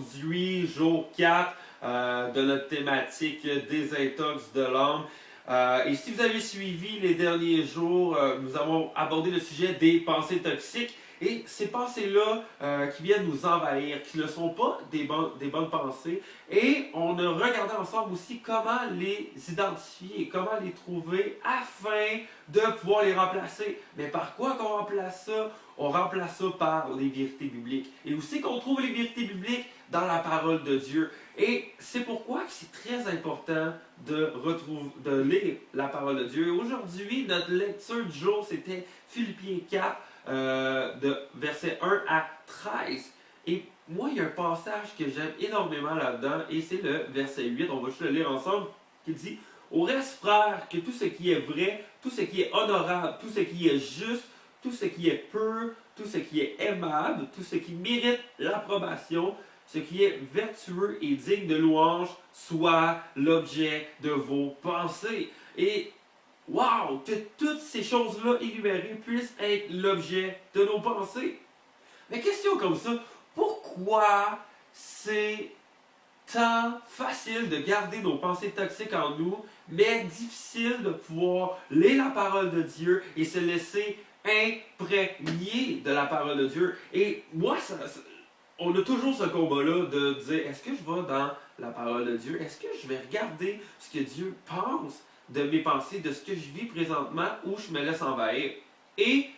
aujourd'hui, jour 4 de notre thématique désintox de l'âme. Et si vous avez suivi les derniers jours, nous avons abordé le sujet des pensées toxiques. Et ces pensées-là qui viennent nous envahir, qui ne sont pas des bonnes pensées. Et on a regardé ensemble aussi comment les identifier et comment les trouver afin de pouvoir les remplacer. Mais par quoi qu'on remplace ça? On remplace ça par les vérités bibliques. Et aussi qu'on trouve les vérités bibliques dans la parole de Dieu. Et c'est pourquoi c'est très important de lire la parole de Dieu. Aujourd'hui, notre lecture du jour, c'était Philippiens 4, de versets 1 à 13. Et moi, il y a un passage que j'aime énormément là-dedans, et c'est le verset 8, on va juste le lire ensemble, qui dit « Au reste, frères, que tout ce qui est vrai, tout ce qui est honorable, tout ce qui est juste, tout ce qui est pur, tout ce qui est aimable, tout ce qui mérite l'approbation, ce qui est vertueux et digne de louange, soit l'objet de vos pensées. » Et wow! Que toutes ces choses-là énumérées puissent être l'objet de nos pensées. Mais question comme ça, pourquoi c'est tant facile de garder nos pensées toxiques en nous, mais difficile de pouvoir lire la parole de Dieu et se laisser imprégner de la parole de Dieu? Et moi, on a toujours ce combat-là de dire, est-ce que je vais dans la parole de Dieu? Est-ce que je vais regarder ce que Dieu pense de mes pensées, de ce que je vis présentement, ou je me laisse envahir? Et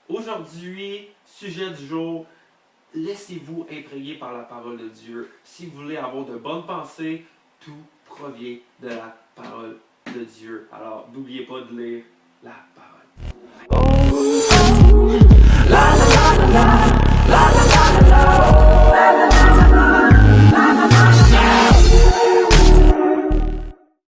aujourd'hui, sujet du jour, laissez-vous imprégner par la parole de Dieu. Si vous voulez avoir de bonnes pensées, tout provient de la parole de Dieu. Alors, n'oubliez pas de lire la parole.